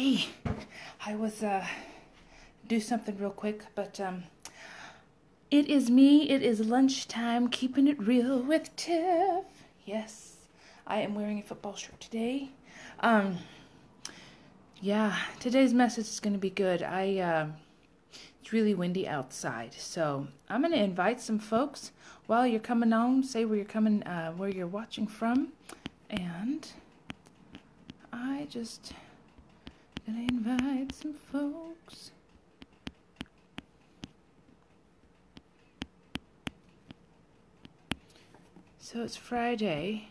Hey, I was do something real quick, but it is me. It is lunchtime, keeping it real with Tiff. Yes, I am wearing a football shirt today. Yeah, today's message is going to be good. It's really windy outside, so I'm going to invite some folks while you're coming on. Say where you're coming, where you're watching from, and I just gonna invite some folks. So it's Friday.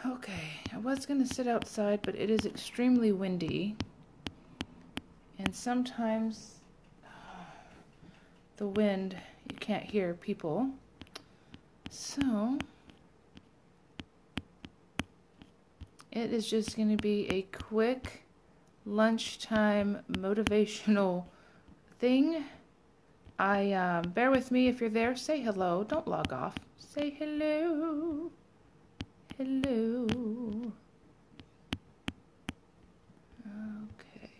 Okay, I was gonna sit outside, but it is extremely windy. And sometimes the wind, you can't hear people. So it is just going to be a quick lunchtime motivational thing. Bear with me if you're there. Say hello. Don't log off. Say hello. Hello. Okay.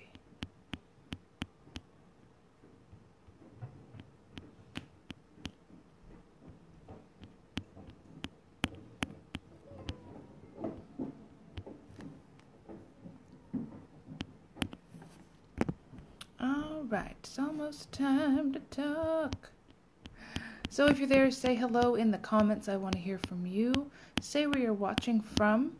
All right, it's almost time to talk. So if you're there, say hello in the comments. I want to hear from you. Say where you're watching from.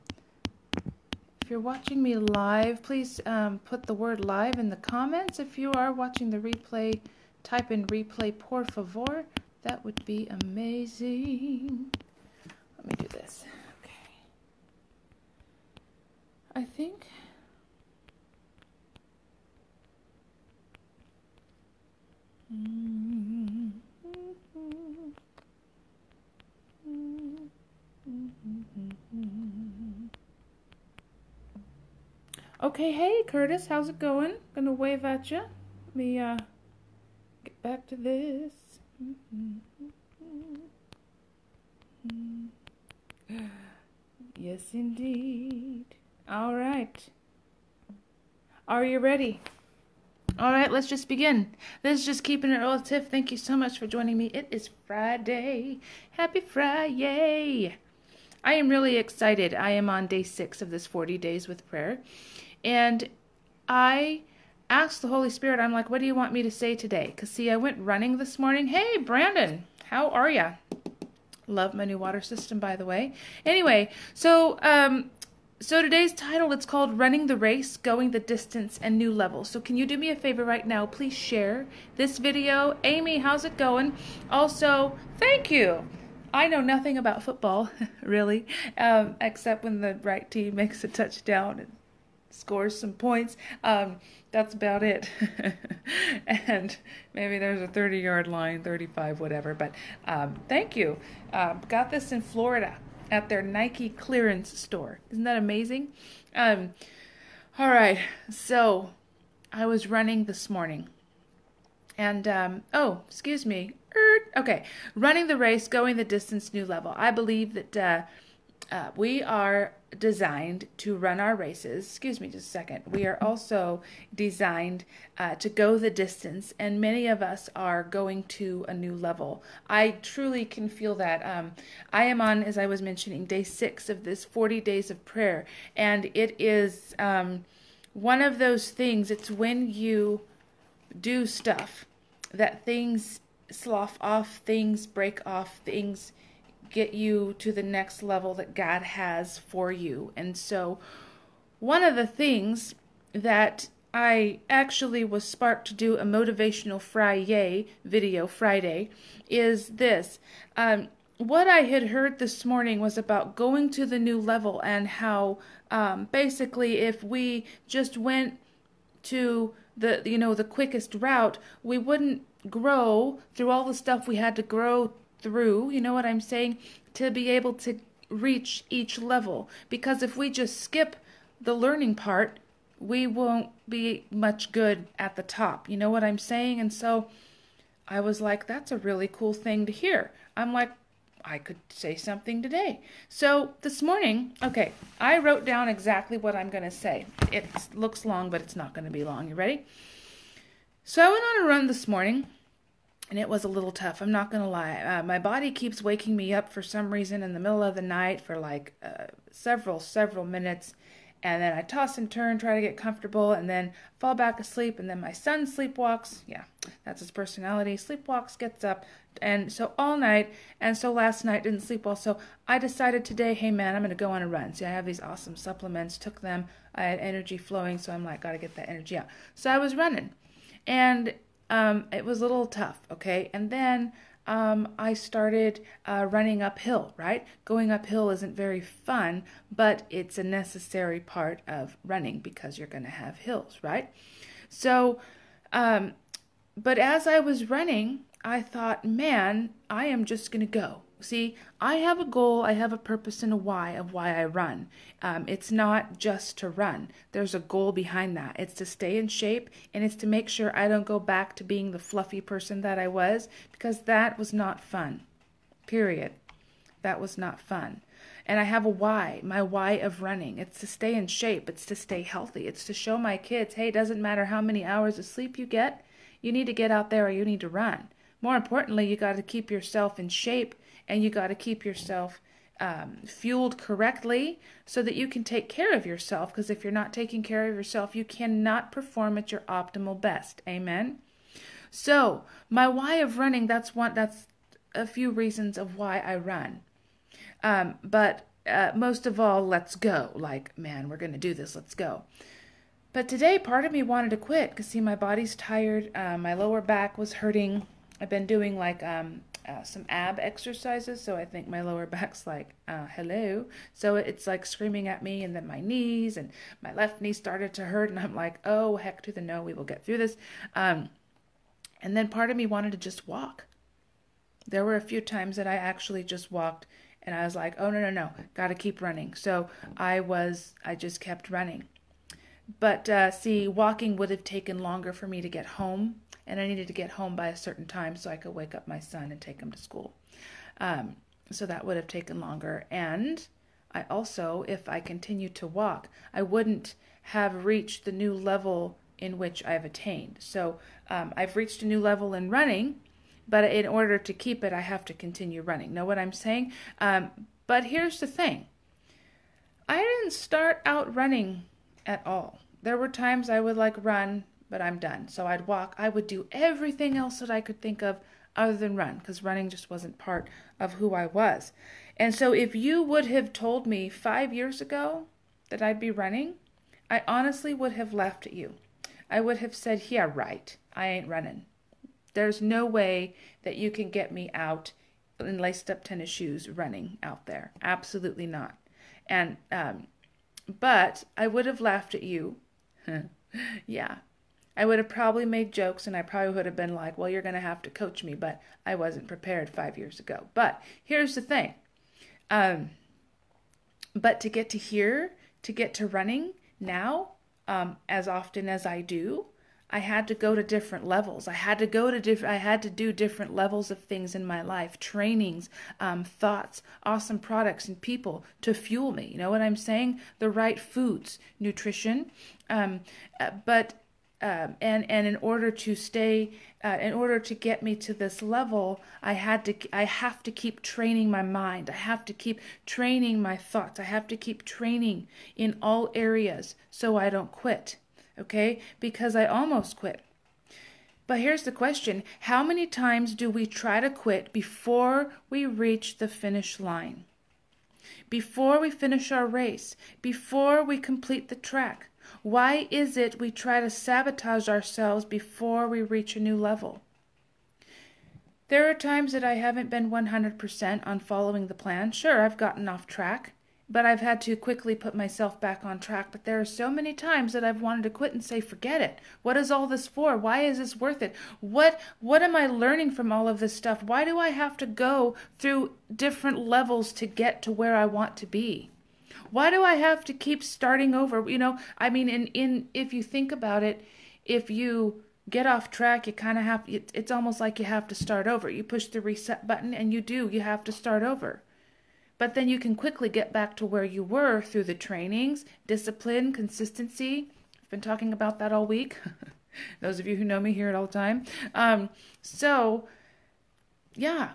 If you're watching me live, please put the word live in the comments. If you are watching the replay, type in replay, por favor. That would be amazing. Let me do this. Okay. I think... Okay, hey Curtis, how's it going? Gonna wave at you. Let me get back to this. Yes, indeed. All right. Are you ready? All right, let's just begin. This is just keeping it real, Tiff. Thank you so much for joining me. It is Friday. Happy Friday. I am really excited. I am on day 6 of this 40 days with prayer. And I asked the Holy Spirit, I'm like, what do you want me to say today? Because, see, I went running this morning. Hey, Brandon, how are ya? Love my new water system, by the way. Anyway, so today's title, it's called Running the Race, Going the Distance, and New Levels. So can you do me a favor right now? Please share this video. Amy, how's it going? Also, thank you. I know nothing about football, really, except when the right team makes a touchdown and scores some points. That's about it. And maybe there's a 30-yard line, 35, whatever. But thank you. Got this in Florida at their Nike clearance store. Isn't that amazing? All right. So I was running this morning. And, oh, excuse me. Okay. Running the race, going the distance, new level. I believe that we are designed to run our races. Excuse me just a second. We are also designed to go the distance, and many of us are going to a new level. I truly can feel that. I am on, as I was mentioning, day 6 of this 40 days of prayer, and it is one of those things. It's when you do stuff that things slough off, things break off, things get you to the next level that God has for you. And so one of the things that I actually was sparked to do a motivational video Friday is this. What I had heard this morning was about going to the new level, and how basically if we just went to the quickest route, we wouldn't grow through all the stuff we had to grow through, you know what I'm saying, to be able to reach each level. Because if we just skip the learning part, we won't be much good at the top. You know what I'm saying? And so I was like, that's a really cool thing to hear. I'm like, I could say something today. So this morning, okay, I wrote down exactly what I'm going to say. It looks long, but it's not going to be long. You ready? So I went on a run this morning, and it was a little tough. I'm not going to lie. My body keeps waking me up for some reason in the middle of the night for like several minutes. And then I toss and turn, try to get comfortable, and then fall back asleep. And then my son sleepwalks. Yeah, that's his personality. Sleepwalks, gets up. And so all night, and so last night didn't sleep well. So I decided today, hey man, I'm going to go on a run. See, I have these awesome supplements, took them. I had energy flowing, so I'm like, got to get that energy out. So I was running. And it was a little tough, okay? And then I started running uphill, right? Going uphill isn't very fun, but it's a necessary part of running because you're going to have hills, right? So, but as I was running, I thought, man, I am just going to go. See, I have a goal, I have a purpose and a why of why I run. It's not just to run. There's a goal behind that. It's to stay in shape, and it's to make sure I don't go back to being the fluffy person that I was, because that was not fun. Period. That was not fun. And I have a why, my why of running. It's to stay in shape. It's to stay healthy. It's to show my kids, hey, it doesn't matter how many hours of sleep you get. You need to get out there or you need to run. More importantly, you got to keep yourself in shape, and you got to keep yourself fueled correctly so that you can take care of yourself, because if you're not taking care of yourself, you cannot perform at your optimal best. Amen? So my why of running, that's a few reasons of why I run. But most of all, let's go. Like, man, we're going to do this. Let's go. But today, part of me wanted to quit because, see, my body's tired. My lower back was hurting. I've been doing like some ab exercises, so I think my lower back's like, hello. So it's like screaming at me, and then my knees and my left knee started to hurt, and I'm like, oh, heck to the no, we will get through this. And then part of me wanted to just walk. There were a few times that I actually just walked, and I was like, oh, no, got to keep running. So I just kept running. But see, walking would have taken longer for me to get home, and I needed to get home by a certain time so I could wake up my son and take him to school. So that would have taken longer. And I also, if I continued to walk, I wouldn't have reached the new level in which I've attained. So I've reached a new level in running, but in order to keep it, I have to continue running. Know what I'm saying? But here's the thing. I didn't start out running at all. There were times I would like run, but I'm done. So I'd walk. I would do everything else that I could think of other than run, because running just wasn't part of who I was. And so if you would have told me 5 years ago that I'd be running, I honestly would have laughed at you. I would have said, yeah, right, I ain't running. There's no way that you can get me out in laced up tennis shoes running out there. Absolutely not. And but I would have laughed at you. Yeah. I would have probably made jokes, and I probably would have been like, well, you're going to have to coach me, but I wasn't prepared 5 years ago. But here's the thing. But to get to here, to get to running now, as often as I do, I had to go to different levels. I had to do different levels of things in my life, trainings, thoughts, awesome products and people to fuel me. You know what I'm saying? The right foods, nutrition, and in order to stay, in order to get me to this level, I have to keep training my mind. I have to keep training my thoughts. I have to keep training in all areas so I don't quit. Okay? Because I almost quit. But here's the question. How many times do we try to quit before we reach the finish line? Before we finish our race? Before we complete the track? Why is it we try to sabotage ourselves before we reach a new level? There are times that I haven't been 100% on following the plan. Sure, I've gotten off track, but I've had to quickly put myself back on track. But there are so many times that I've wanted to quit and say, forget it. What is all this for? Why is this worth it? What am I learning from all of this stuff? Why do I have to go through different levels to get to where I want to be? Why do I have to keep starting over? I mean, if you think about it, if you get off track, you kind of have, it's almost like you have to start over. You push the reset button and you have to start over. But then you can quickly get back to where you were through the trainings, discipline, consistency. I've been talking about that all week. Those of you who know me hear it all the time. Yeah.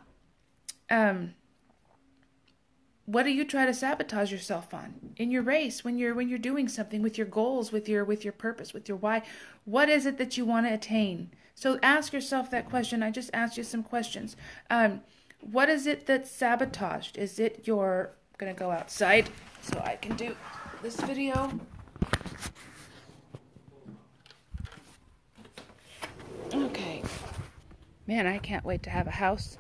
What do you try to sabotage yourself on in your race when you're doing something with your goals, with your purpose, with your why? What is it that you want to attain? So ask yourself that question. I just asked you some questions. What is it that's sabotaged? Is it I'm going to go outside so I can do this video. Okay. Man, I can't wait to have a house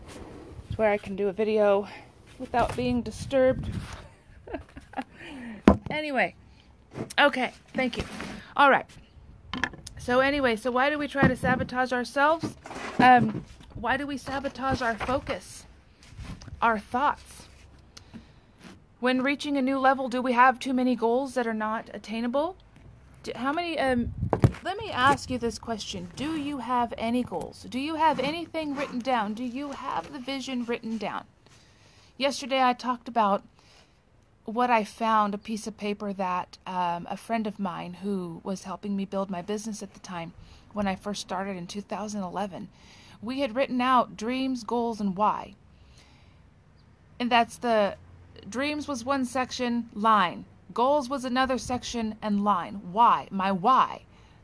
where I can do a video without being disturbed. Anyway. Okay, thank you. All right. So why do we try to sabotage ourselves? Why do we sabotage our focus? Our thoughts? When reaching a new level, do we have too many goals that are not attainable? Let me ask you this question. Do you have any goals? Do you have anything written down? Do you have the vision written down? Yesterday I talked about what I found, a piece of paper that a friend of mine who was helping me build my business at the time, when I first started in 2011, we had written out dreams, goals, and why. And that's the dreams was one section, line. Goals was another section and line. Why? My why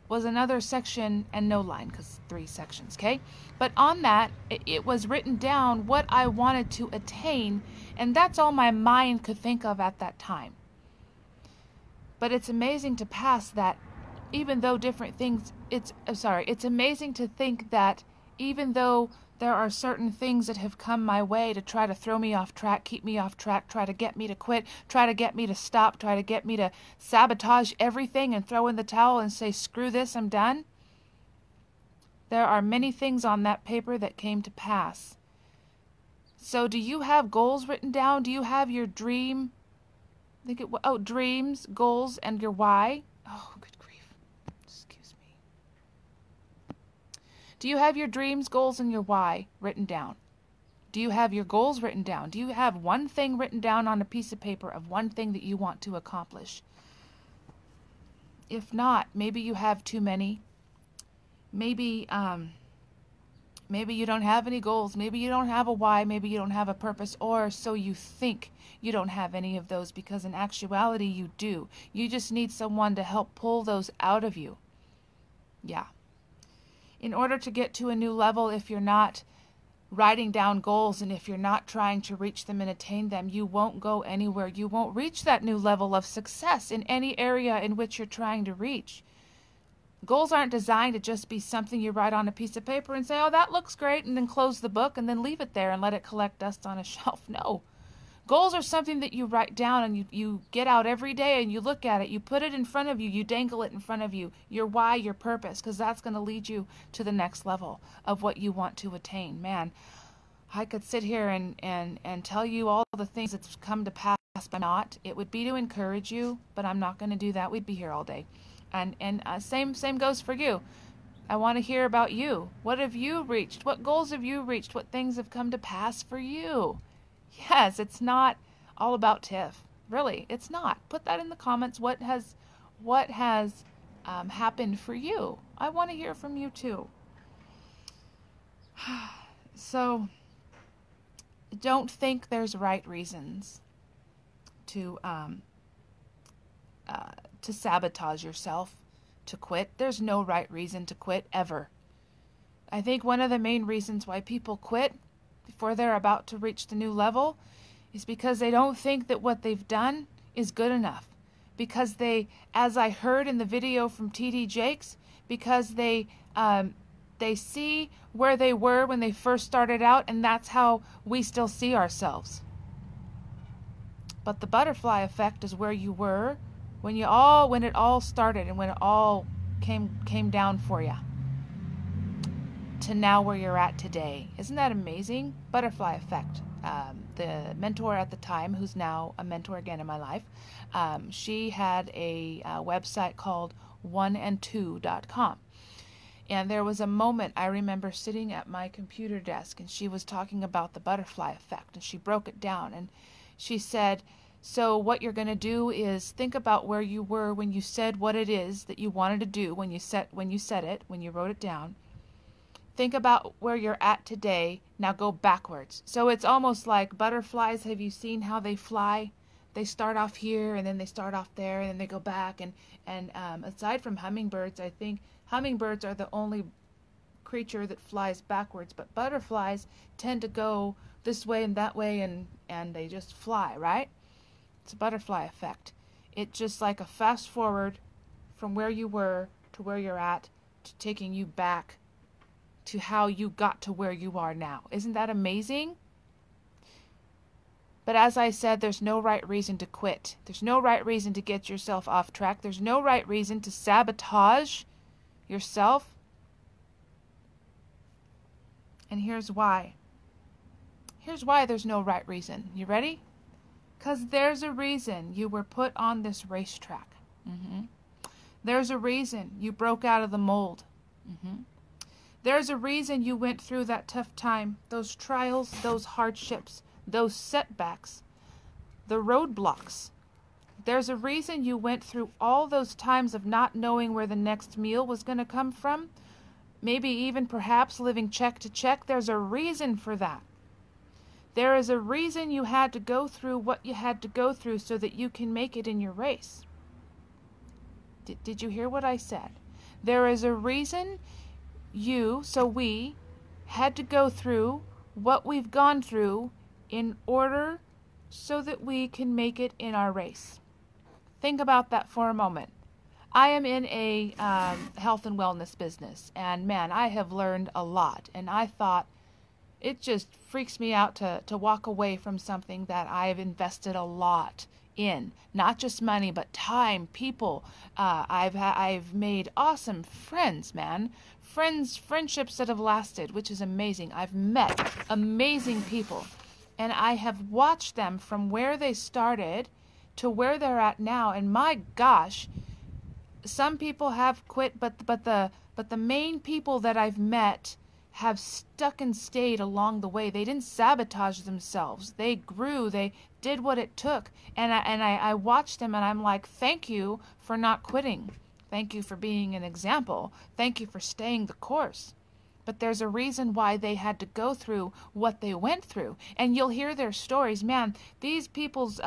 was another section and no line, because 3 sections, okay? But on that, it was written down what I wanted to attain, and that's all my mind could think of at that time. But it's amazing to pass that even though different things, it's amazing to think that even though there are certain things that have come my way to try to throw me off track, keep me off track, try to get me to quit, try to get me to stop, try to get me to sabotage everything and throw in the towel and say, screw this, I'm done. There are many things on that paper that came to pass. So do you have goals written down? Do you have your dream? Dreams, goals, and your why? Oh, good grief. Excuse me. Do you have your dreams, goals, and your why written down? Do you have your goals written down? Do you have one thing written down on a piece of paper of one thing that you want to accomplish? If not, maybe you have too many. Maybe you don't have any goals. Maybe you don't have a why. Maybe you don't have a purpose, or so you think you don't have any of those, because in actuality you do. You just need someone to help pull those out of you. Yeah. In order to get to a new level, if you're not writing down goals and if you're not trying to reach them and attain them, you won't go anywhere. You won't reach that new level of success in any area in which you're trying to reach. Goals aren't designed to just be something you write on a piece of paper and say, oh, that looks great, and then close the book and then leave it there and let it collect dust on a shelf. No. Goals are something that you write down and you get out every day and you look at it. You put it in front of you. You dangle it in front of you. Your why, your purpose, because that's going to lead you to the next level of what you want to attain. Man, I could sit here and tell you all the things that's come to pass, but not. It would be to encourage you, but I'm not going to do that. We'd be here all day. And same goes for you. I want to hear about you. What have you reached? What goals have you reached? What things have come to pass for you? Yes, it's not all about Tiff. Really, it's not. Put that in the comments. What has happened for you? I want to hear from you too. So, don't think there's right reasons to sabotage yourself, to quit. There's no right reason to quit, ever. I think one of the main reasons why people quit before they're about to reach the new level is because they don't think that what they've done is good enough. Because they, as I heard in the video from TD Jakes, because they see where they were when they first started out, and that's how we still see ourselves. But the butterfly effect is where you were when it all started and when it all came down for you, to now where you're at today. Isn't that amazing? Butterfly effect. the mentor at the time, who's now a mentor again in my life, she had a website called oneand2.com. And there was a moment I remember sitting at my computer desk, and she was talking about the butterfly effect, and she broke it down. And she said, so what you're going to do is think about where you were when you said what it is that you wanted to do, when you wrote it down. Think about where you're at today. Now go backwards. So it's almost like butterflies. Have you seen how they fly? They start off here, and then they start off there, and then they go back. And aside from hummingbirds, I think hummingbirds are the only creature that flies backwards, but butterflies tend to go this way and that way, and they just fly, right? It's a butterfly effect. It's just like a fast forward from where you were to where you're at, to taking you back to how you got to where you are now. Isn't that amazing? But as I said, there's no right reason to quit. There's no right reason to get yourself off track. There's no right reason to sabotage yourself. And here's why. Here's why there's no right reason. You ready? Because there's a reason you were put on this racetrack. There's a reason you broke out of the mold. There's a reason you went through that tough time, those trials, those hardships, those setbacks, the roadblocks. There's a reason you went through all those times of not knowing where the next meal was going to come from, maybe even perhaps living check to check. There's a reason for that. There is a reason you had to go through what you had to go through so that you can make it in your race. Did you hear what I said? There is a reason we had to go through what we've gone through in order so that we can make it in our race. Think about that for a moment. I am in a health and wellness business, and man, I have learned a lot, and I thought it just freaks me out to walk away from something that I've invested a lot in, not just money, but time, people. I've made awesome friends, man. Friendships that have lasted, which is amazing. I've met amazing people, and I have watched them from where they started to where they're at now. And my gosh, some people have quit, but the main people that I've met have stuck and stayed along the way. They didn't sabotage themselves. They grew. They did what it took. And I watched them, and I'm like, thank you for not quitting. Thank you for being an example. Thank you for staying the course. But there's a reason why they had to go through what they went through. And you'll hear their stories. Man, these people's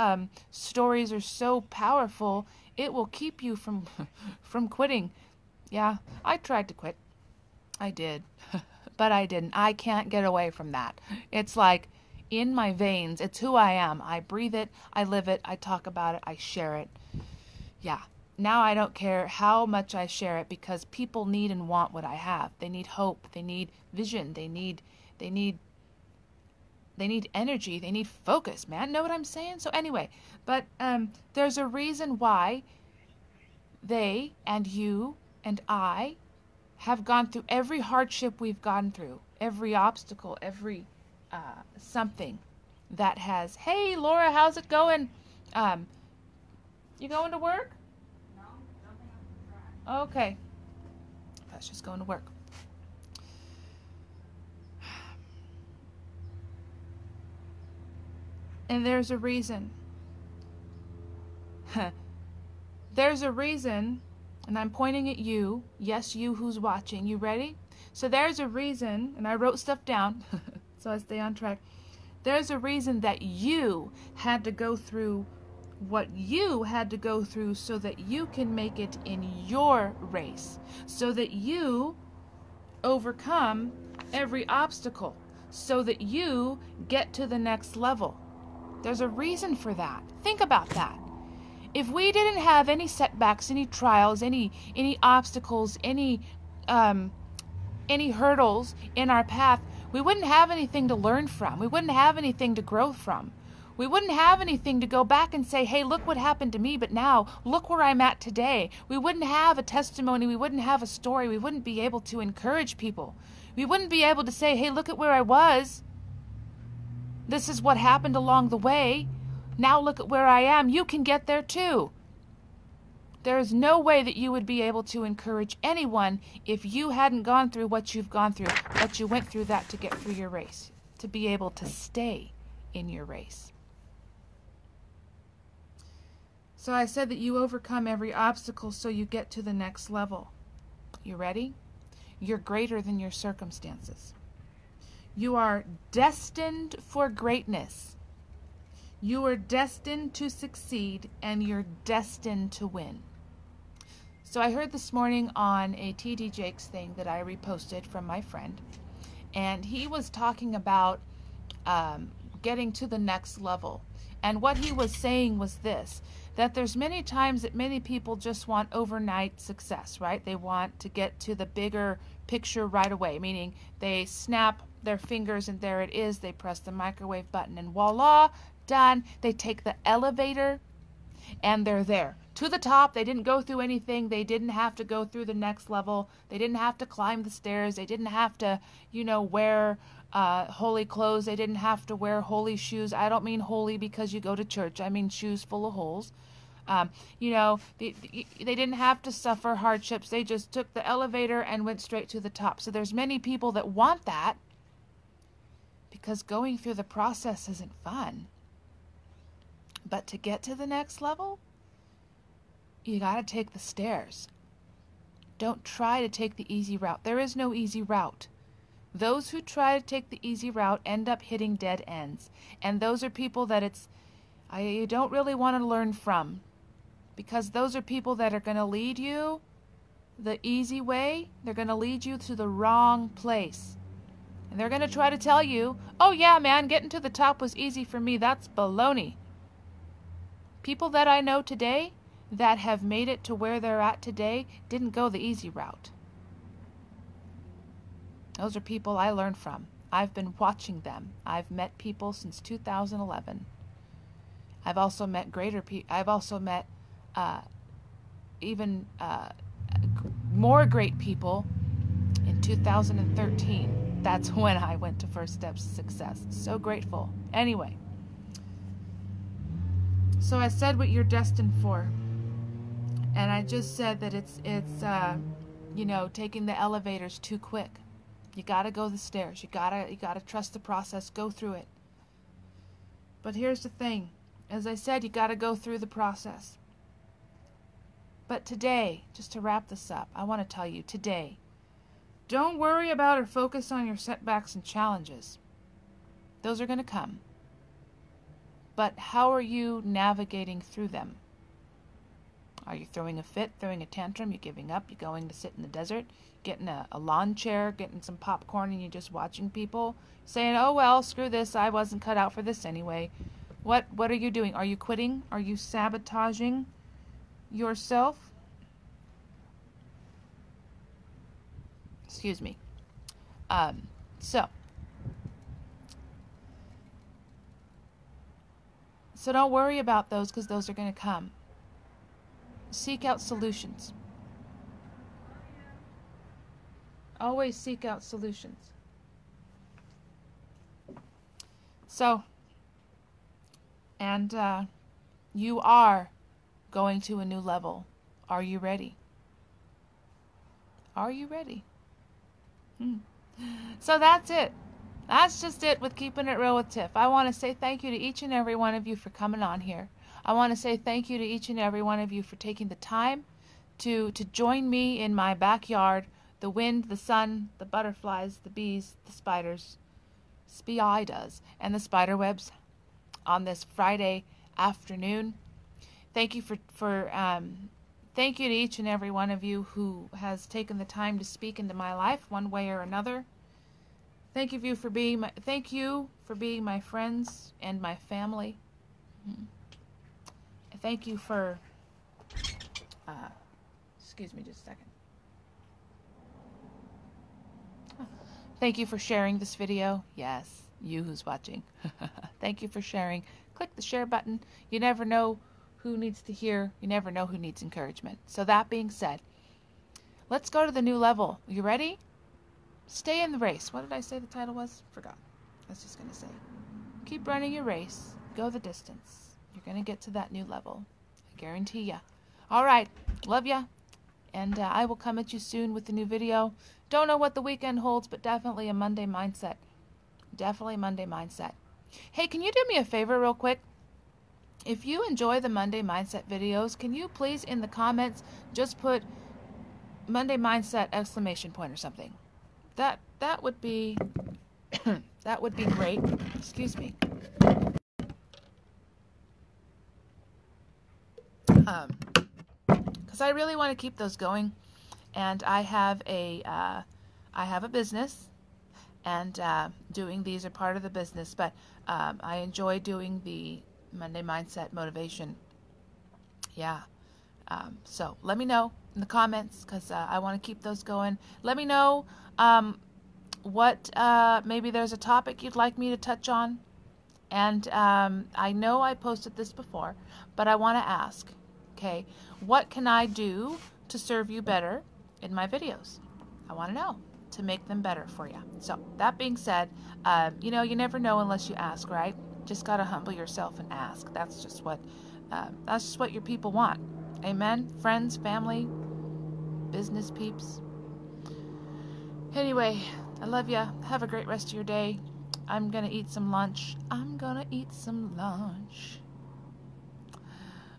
stories are so powerful, it will keep you from quitting. Yeah, I tried to quit. I did. But I didn't. I can't get away from that. It's like in my veins. It's who I am. I breathe it. I live it. I talk about it. I share it. Yeah. Now I don't care how much I share it, because people need and want what I have. They need hope. They need vision. They need energy. They need focus, man. Know what I'm saying? So anyway, but there's a reason why they and you and I have gone through every hardship we've gone through, every obstacle, every something that has. Hey, Laura, how's it going? You going to work? Okay. That's just going to work. And there's a reason. There's a reason, and I'm pointing at you. Yes, you who's watching. You ready? So there's a reason, and I wrote stuff down so I stay on track. There's a reason that you had to go through what you had to go through so that you can make it in your race, so that you overcome every obstacle, so that you get to the next level. There's a reason for that. Think about that. If we didn't have any setbacks, any trials, any obstacles, any hurdles in our path, we wouldn't have anything to learn from. We wouldn't have anything to grow from. We wouldn't have anything to go back and say, hey, look what happened to me, but now look where I'm at today. We wouldn't have a testimony. We wouldn't have a story. We wouldn't be able to encourage people. We wouldn't be able to say, hey, look at where I was. This is what happened along the way. Now look at where I am. You can get there too. There is no way that you would be able to encourage anyone if you hadn't gone through what you've gone through, but you went through that to get through your race, to be able to stay in your race. So I said that you overcome every obstacle so you get to the next level. You ready? You're greater than your circumstances. You are destined for greatness. You are destined to succeed, and you're destined to win. So I heard this morning on a T.D. Jakes thing that I reposted from my friend, and he was talking about getting to the next level. And what he was saying was this, that there's many times that many people just want overnight success, right? They want to get to the bigger picture right away, meaning they snap their fingers and there it is. They press the microwave button and voila, done. They take the elevator and they're there. To the top, they didn't go through anything. They didn't have to go through the next level. They didn't have to climb the stairs. They didn't have to, wear holy clothes. They didn't have to wear holy shoes. I don't mean holy because you go to church. I mean shoes full of holes. They didn't have to suffer hardships. They just took the elevator and went straight to the top. So there's many people that want that because going through the process isn't fun. But to get to the next level, you got to take the stairs. Don't try to take the easy route. There is no easy route. Those who try to take the easy route end up hitting dead ends. And those are people that you don't really want to learn from. Because those are people that are going to lead you the easy way. They're going to lead you to the wrong place. And they're going to try to tell you, oh yeah, man, getting to the top was easy for me. That's baloney. People that I know today that have made it to where they're at today didn't go the easy route. Those are people I learned from. I've been watching them. I've met people since 2011. I've also met I've also met even more great people in 2013. That's when I went to First Steps to Success. So grateful. Anyway, so I said what you're destined for, and I just said that it's taking the elevators too quick. You gotta go the stairs. You gotta trust the process. Go through it. But here's the thing. As I said, you gotta go through the process. But today, just to wrap this up, I want to tell you today, don't worry about or focus on your setbacks and challenges. Those are going to come. But how are you navigating through them? Are you throwing a fit, throwing a tantrum? You giving up? You going to sit in the desert? Getting a lawn chair, getting some popcorn, and you're just watching people? Saying, oh well, screw this, I wasn't cut out for this anyway. What are you doing? Are you quitting? Are you sabotaging yourself? Excuse me. So don't worry about those, because those are going to come. Seek out solutions. Always seek out solutions. So, and you are going to a new level. Are you ready? Are you ready? So that's it. That's just it with Keeping It Real with Tiff. I want to say thank you to each and every one of you for coming on here. I want to say thank you to each and every one of you for taking the time to join me in my backyard. The wind, the sun, the butterflies, the bees, the spiders, spiders, and the spider webs on this Friday afternoon. Thank you thank you to each and every one of you who has taken the time to speak into my life one way or another. Thank you for being my friends and my family. Thank you for excuse me just a second. Thank you for sharing this video. Yes, you who's watching. Thank you for sharing. Click the share button. You never know who needs to hear. You never know who needs encouragement. So that being said, let's go to the new level. You ready? Stay in the race. What did I say the title was? Forgot. I was just going to say. Keep running your race. Go the distance. You're going to get to that new level. I guarantee ya. All right. Love ya. And I will come at you soon with a new video. Don't know what the weekend holds, but definitely a Monday mindset. Definitely Monday mindset. Hey, can you do me a favor real quick? If you enjoy the Monday Mindset videos, can you please in the comments just put Monday Mindset ! Or something? That would be that would be great. Excuse me. Because I really want to keep those going, and I have a business, and doing these are part of the business. But I enjoy doing the Monday Mindset motivation. Yeah. So let me know in the comments, because I want to keep those going. Let me know what maybe there's a topic you'd like me to touch on. And I know I posted this before, but I want to ask, okay, what can I do to serve you better in my videos? I want to know, to make them better for you. So that being said, you know, you never know unless you ask, right? Just got to humble yourself and ask. That's just what your people want. Amen? Friends, family, business peeps. Anyway, I love you. Have a great rest of your day. I'm going to eat some lunch.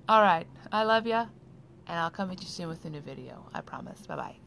All right. I love you. And I'll come at you soon with a new video. I promise. Bye-bye.